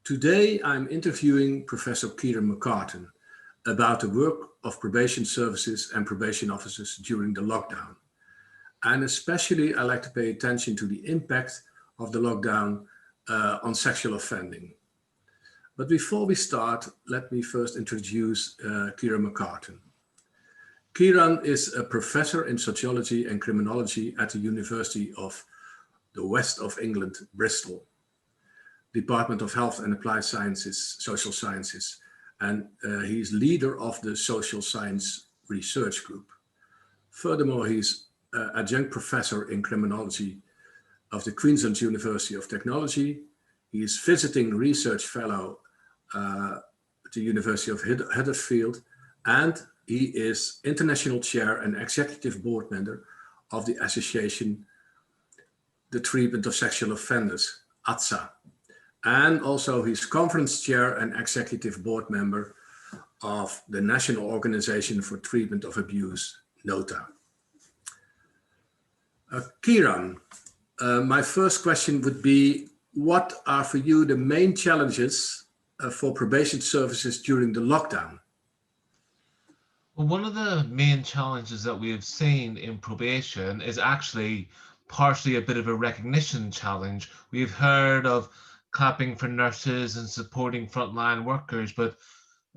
Today, I'm interviewing Professor Kieran McCartan about the work of probation services and probation officers during the lockdown. And especially, I like to pay attention to the impact of the lockdown on sexual offending. But before we start, let me first introduce Kieran McCartan. Kieran is a professor in sociology and criminology at the University of the West of England, Bristol, Department of Health and Applied Sciences, Social Sciences, and he's leader of the Social Science Research Group. Furthermore, he's adjunct professor in criminology of the Queensland University of Technology. He is visiting research fellow at the University of Huddersfield, and he is international chair and executive board member of the association, the Treatment of Sexual Offenders, ATSA. And also he's conference chair and executive board member of the National Organization for Treatment of Abuse, NOTA. Kieran, my first question would be, what are for you the main challenges for probation services during the lockdown? Well, one of the main challenges that we have seen in probation is actually partially a bit of a recognition challenge. We've heard of clapping for nurses and supporting frontline workers, but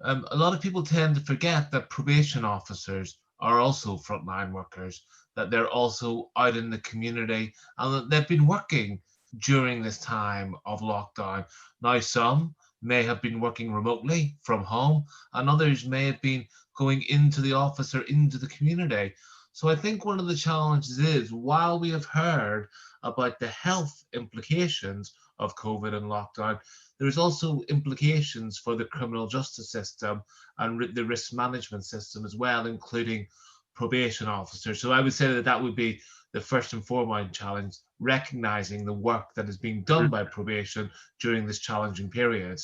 a lot of people tend to forget that probation officers are also frontline workers, that they're also out in the community, and that they've been working during this time of lockdown. Now, some may have been working remotely from home, and others may have been going into the office or into the community. So I think one of the challenges is, while we have heard about the health implications of COVID and lockdown, there's also implications for the criminal justice system and the risk management system as well, including probation officers. So I would say that that would be the first and foremost challenge, recognizing the work that is being done by probation during this challenging period.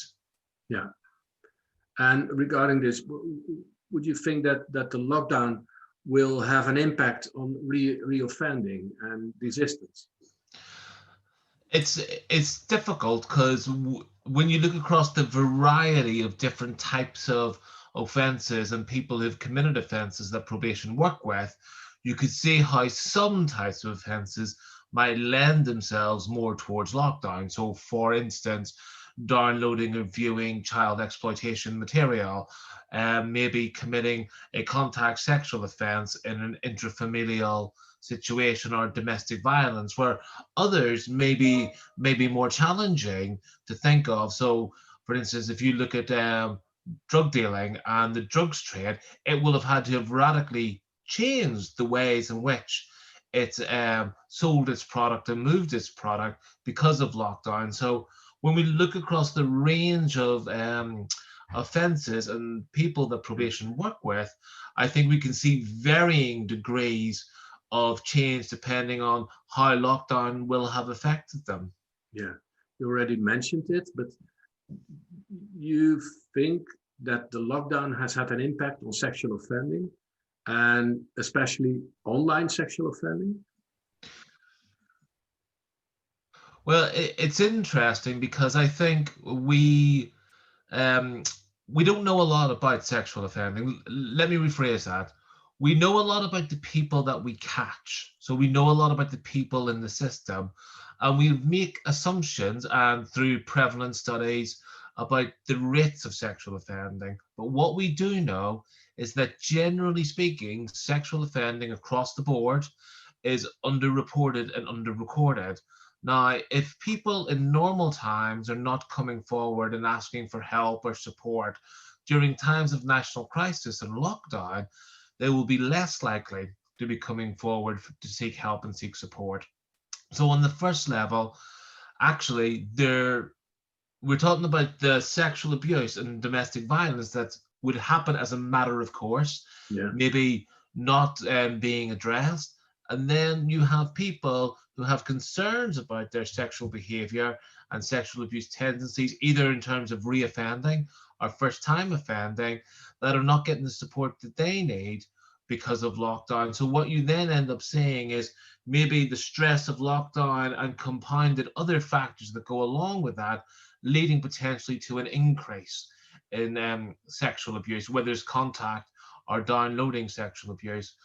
Yeah. And regarding this, would you think that the lockdown will have an impact on reoffending and resistance? It's difficult because when you look across the variety of different types of offences and people who've committed offences that probation work with, you could see how some types of offences might lend themselves more towards lockdown. So, for instance, downloading or viewing child exploitation material, maybe committing a contact sexual offence in an intrafamilial situation or domestic violence, where others may be more challenging to think of. So, for instance, if you look at drug dealing and the drugs trade, it will have had to have radically changed the ways in which it's sold its product and moved its product because of lockdown. So when we look across the range of offences and people that probation work with, I think we can see varying degrees of change depending on how lockdown will have affected them. Yeah, you already mentioned it, but you think that the lockdown has had an impact on sexual offending and especially online sexual offending? Well, it's interesting because I think we don't know a lot about sexual offending. Let me rephrase that. We know a lot about the people that we catch. So we know a lot about the people in the system, and we make assumptions and through prevalence studies about the rates of sexual offending. But what we do know is that generally speaking, sexual offending across the board is underreported and underrecorded. Now, if people in normal times are not coming forward and asking for help or support during times of national crisis and lockdown, they will be less likely to be coming forward to seek help and seek support. So on the first level, actually, we're talking about the sexual abuse and domestic violence that would happen as a matter of course, maybe not being addressed. And then you have people who have concerns about their sexual behavior and sexual abuse tendencies, either in terms of reoffending or first-time offending, that are not getting the support that they need because of lockdown. So what you then end up seeing is maybe the stress of lockdown and compounded other factors that go along with that leading potentially to an increase in sexual abuse, whether it's contact or downloading sexual abuse.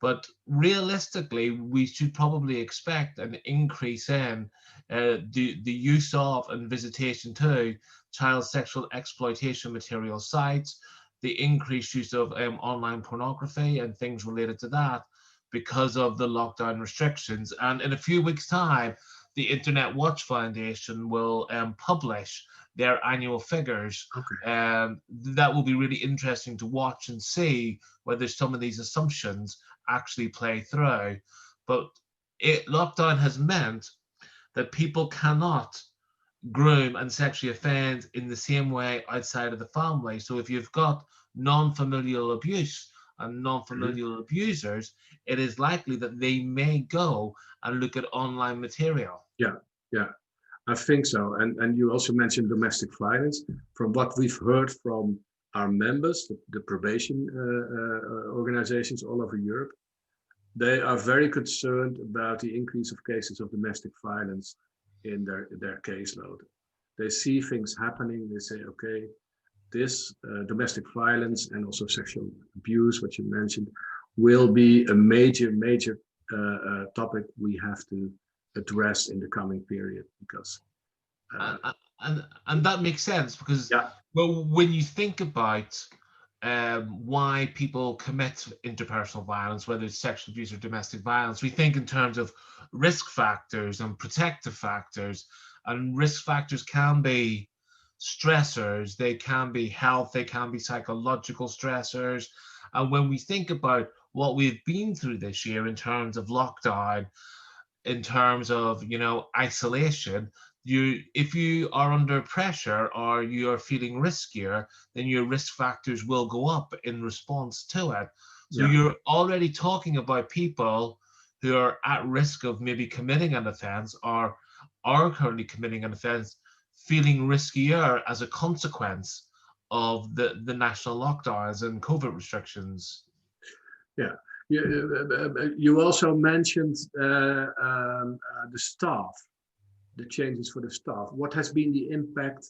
But realistically, we should probably expect an increase in the use of and visitation to child sexual exploitation material sites, the increased use of online pornography and things related to that because of the lockdown restrictions. And in a few weeks' time, the Internet Watch Foundation will publish their annual figures. Okay. That will be really interesting to watch and see whether some of these assumptions actually play through. But lockdown has meant that people cannot groom and sexually offend in the same way outside of the family. So if you've got non-familial abuse and non-familial abusers, it is likely that they may go and look at online material. Yeah, yeah, I think so. And you also mentioned domestic violence. From what we've heard from our members, the probation organizations all over Europe, they are very concerned about the increase of cases of domestic violence in their caseload. They see things happening. They say, okay, this domestic violence and also sexual abuse, what you mentioned, will be a major topic we have to address in the coming period, because and that makes sense, because well, when you think about why people commit interpersonal violence, whether it's sexual abuse or domestic violence, we think in terms of risk factors and protective factors. And risk factors can be stressors, they can be health, they can be psychological stressors. And when we think about what we've been through this year in terms of lockdown, in terms of, isolation, if you are under pressure or you are feeling riskier, then your risk factors will go up in response to it. So you're already talking about people who are at risk of maybe committing an offense or are currently committing an offense, feeling riskier as a consequence of the national lockdowns and COVID restrictions. Yeah. You also mentioned the staff, the changes for the staff. What has been the impact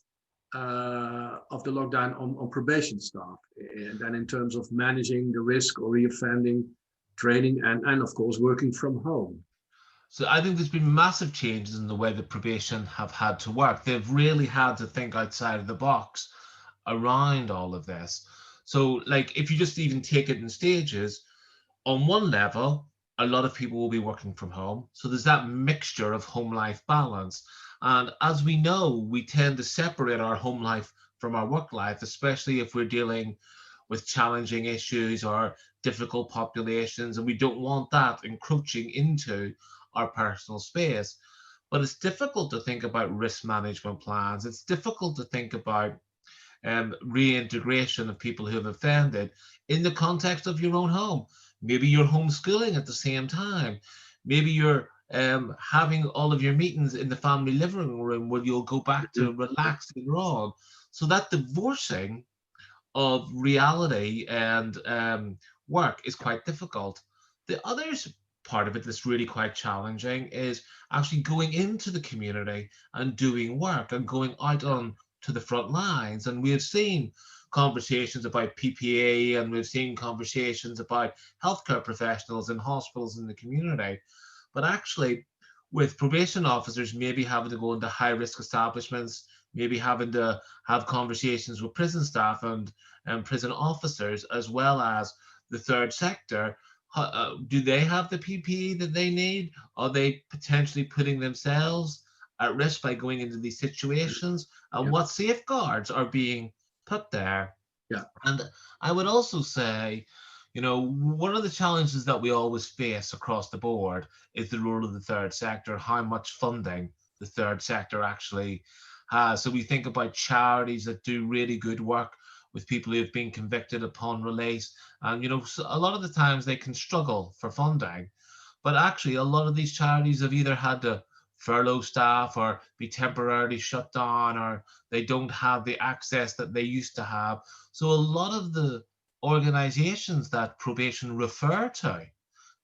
of the lockdown on probation staff? And then in terms of managing the risk or reoffending, training, and of course, working from home. So I think there's been massive changes in the way that probation have had to work. They've really had to think outside of the box around all of this. So like, if you just even take it in stages, on one level, a lot of people will be working from home. So there's that mixture of home life balance. And as we know, we tend to separate our home life from our work life, especially if we're dealing with challenging issues or difficult populations, and we don't want that encroaching into our personal space. But it's difficult to think about risk management plans. It's difficult to think about reintegration of people who have offended in the context of your own home. Maybe you're homeschooling at the same time. Maybe you're having all of your meetings in the family living room where you'll go back to relax later on. So that divorcing of reality and work is quite difficult. The other part of it that's really quite challenging is actually going into the community and doing work and going out on to the front lines. And we have seen conversations about PPE, and we've seen conversations about healthcare professionals in hospitals in the community. But actually, with probation officers maybe having to go into high-risk establishments, maybe having to have conversations with prison staff and prison officers, as well as the third sector, do they have the PPE that they need? Are they potentially putting themselves at risk by going into these situations? And what safeguards are being put there? And I would also say, one of the challenges that we always face across the board is the role of the third sector, how much funding the third sector actually has. So we think about charities that do really good work with people who have been convicted upon release. And, a lot of the times they can struggle for funding. But actually, a lot of these charities have either had to furlough staff or be temporarily shut down, or they don't have the access that they used to have. So a lot of the organizations that probation refer to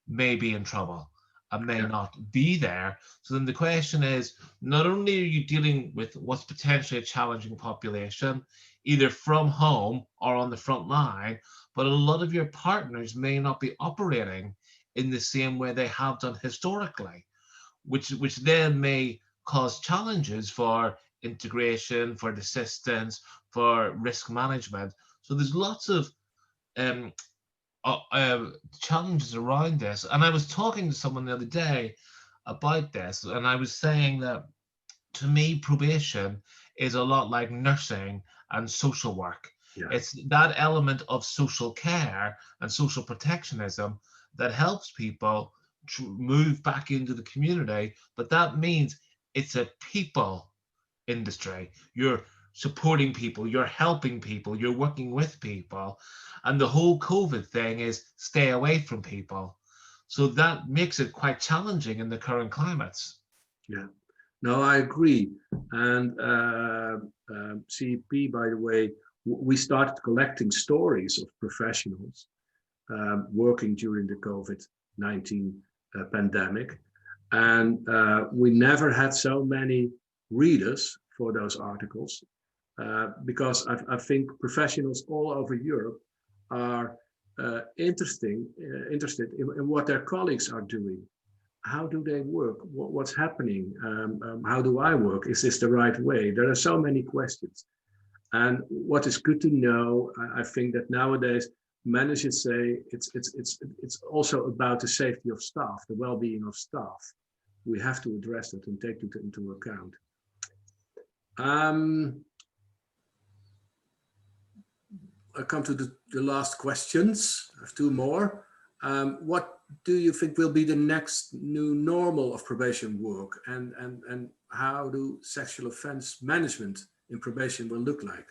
may be in trouble. and may Yeah. not be there. So then the question is, not only are you dealing with what's potentially a challenging population, either from home or on the front line, but a lot of your partners may not be operating in the same way they have done historically, which then may cause challenges for integration, for assistance, for risk management. So there's lots of um, challenges around this. And I was talking to someone the other day about this, and I was saying that to me, probation is a lot like nursing and social work. Yeah. It's that element of social care and social protectionism that helps people to move back into the community. But that means it's a people industry. You're supporting people, you're helping people, you're working with people. And the whole COVID thing is stay away from people. So that makes it quite challenging in the current climates. Yeah. No, I agree. And CEP, by the way, we started collecting stories of professionals working during the COVID-19 pandemic. And we never had so many readers for those articles because I think professionals all over Europe are interested in what their colleagues are doing. How do they work? What's happening? How do I work? Is this the right way? There are so many questions. And what is good to know, I think that nowadays managers say it's also about the safety of staff, the well-being of staff. We have to address that and take it into account. I come to the last questions. I have two more. What do you think will be the next new normal of probation work, and how do sexual offense management in probation will look like?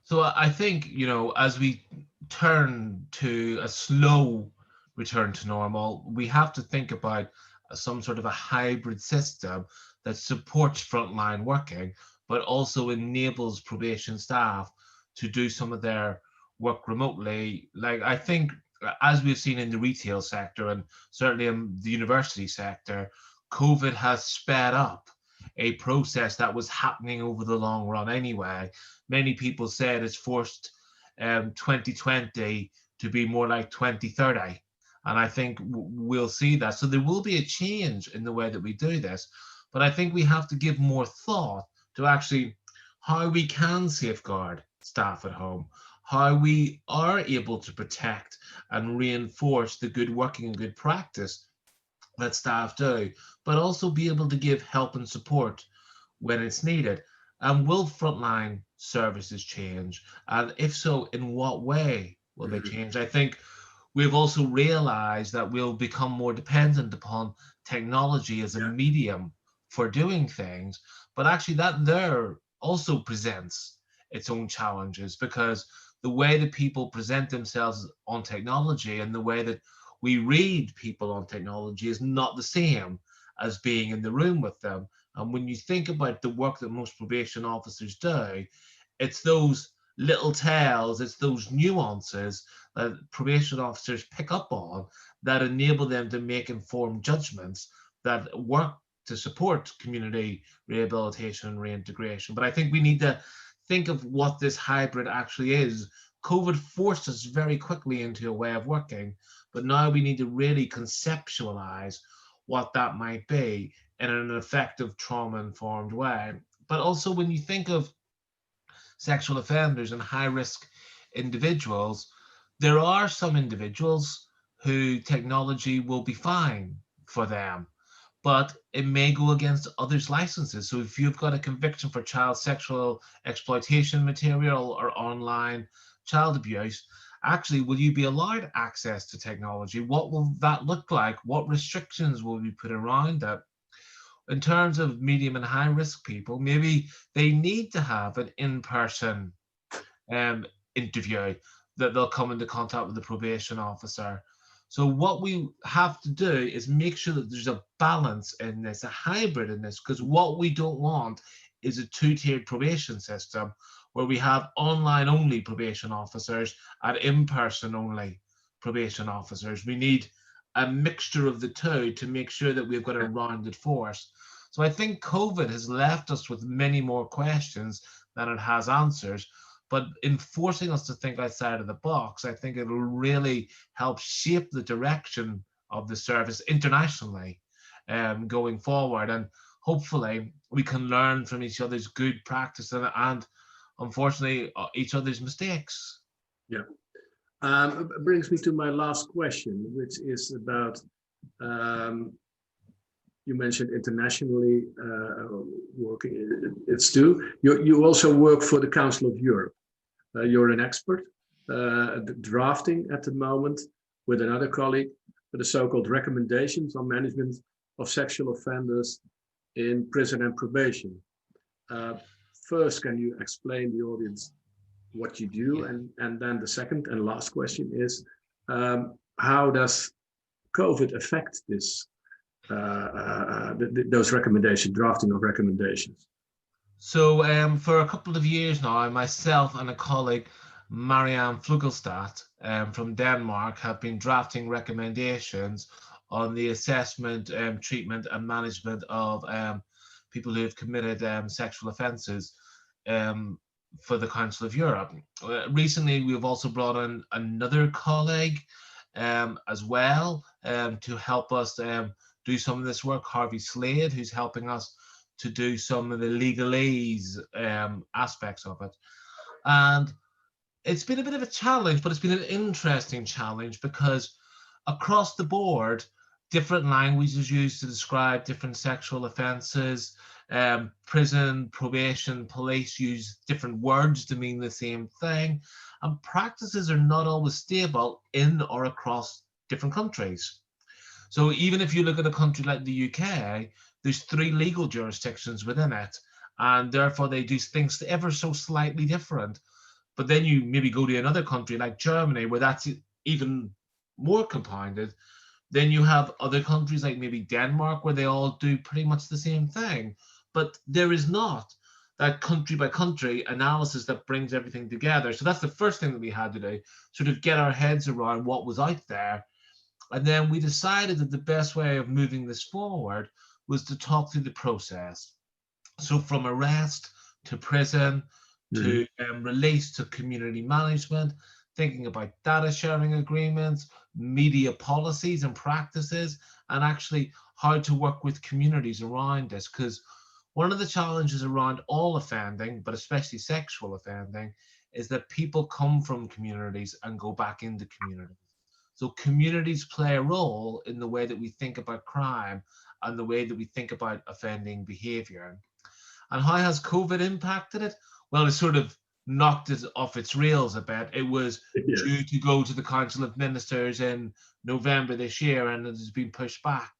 So I think, as we turn to a slow return to normal, we have to think about some sort of a hybrid system that supports frontline working, but also enables probation staff to do some of their work remotely. Like, I think, as we've seen in the retail sector and certainly in the university sector, COVID has sped up a process that was happening over the long run anyway. Many people said it's forced 2020 to be more like 2030. And I think we'll see that. So there will be a change in the way that we do this. But I think we have to give more thought to actually how we can safeguard staff at home, how we are able to protect and reinforce the good working and good practice that staff do, but also be able to give help and support when it's needed. And will frontline services change? And if so, in what way will they change? I think we've also realized that we'll become more dependent upon technology as a medium for doing things, but actually that there also presents its own challenges, because the way that people present themselves on technology and the way that we read people on technology is not the same as being in the room with them. And when you think about the work that most probation officers do, it's those little tales, it's those nuances that probation officers pick up on that enable them to make informed judgments that work to support community rehabilitation and reintegration. But I think we need to think of what this hybrid actually is. COVID forced us very quickly into a way of working, but now we need to really conceptualize what that might be in an effective trauma-informed way. But also when you think of sexual offenders and high-risk individuals, there are some individuals who technology will be fine for them, but it may go against others' licenses. So if you've got a conviction for child sexual exploitation material or online child abuse, actually, will you be allowed access to technology? What will that look like? What restrictions will be put around it? In terms of medium and high risk people, maybe they need to have an in-person interview, that they'll come into contact with the probation officer. So what we have to do is make sure that there's a balance in this, a hybrid in this, because what we don't want is a two-tiered probation system where we have online only probation officers and in-person only probation officers. We need a mixture of the two to make sure that we've got a rounded force. So I think COVID has left us with many more questions than it has answers. But in forcing us to think outside of the box, I think it will really help shape the direction of the service internationally going forward. And hopefully we can learn from each other's good practice and unfortunately, each other's mistakes. Yeah. Brings me to my last question, which is about, you mentioned internationally working, it's too. You also work for the Council of Europe. You're an expert drafting at the moment with another colleague for the so-called recommendations on management of sexual offenders in prison and probation. First, can you explain the audience what you do? And then the second and last question is, how does COVID affect this, those recommendations, drafting of recommendations? So for a couple of years now, myself and a colleague, Marianne Flugelstadt from Denmark, have been drafting recommendations on the assessment, treatment and management of people who have committed sexual offences for the Council of Europe. Recently, we've also brought in another colleague as well to help us do some of this work, Harvey Slade, who's helping us to do some of the legalese aspects of it. And it's been a bit of a challenge, but it's been an interesting challenge because across the board, different languages used to describe different sexual offences. Prison, probation, police use different words to mean the same thing. And practices are not always stable in or across different countries. So even if you look at a country like the UK, there's 3 legal jurisdictions within it, and therefore they do things ever so slightly different. But then you maybe go to another country like Germany, where that's even more compounded. Then you have other countries like maybe Denmark, where they all do pretty much the same thing. But there is not that country by country analysis that brings everything together. So that's the first thing that we had to do, sort of get our heads around what was out there. And then we decided that the best way of moving this forward was to talk through the process. So from arrest to prison to release to community management, thinking about data sharing agreements, media policies and practices, and actually how to work with communities around this. Because one of the challenges around all offending, but especially sexual offending, is that people come from communities and go back into communities. So communities play a role in the way that we think about crime and the way that we think about offending behaviour. And how has COVID impacted it? Well, it sort of knocked it off its rails a bit. It was due to go to the Council of Ministers in November this year, and it has been pushed back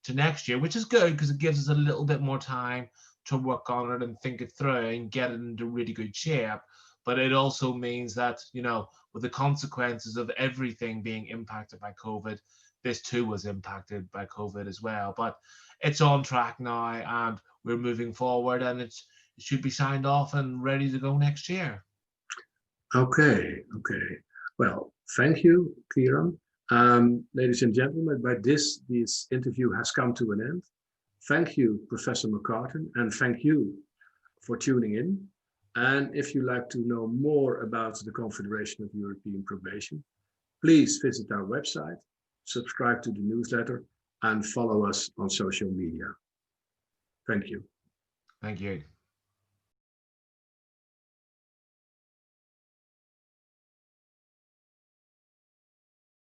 to next year, which is good because it gives us a little bit more time to work on it and think it through and get it into really good shape. But it also means that, you know, with the consequences of everything being impacted by COVID, this too was impacted by COVID as well. But it's on track now and we're moving forward, and it should be signed off and ready to go next year. Okay. Well, thank you, Kieran. Ladies and gentlemen, by this interview has come to an end. Thank you, Professor McCartan, and thank you for tuning in. And if you'd like to know more about the Confederation of European Probation, please visit our website, subscribe to the newsletter, and follow us on social media. Thank you. Thank you.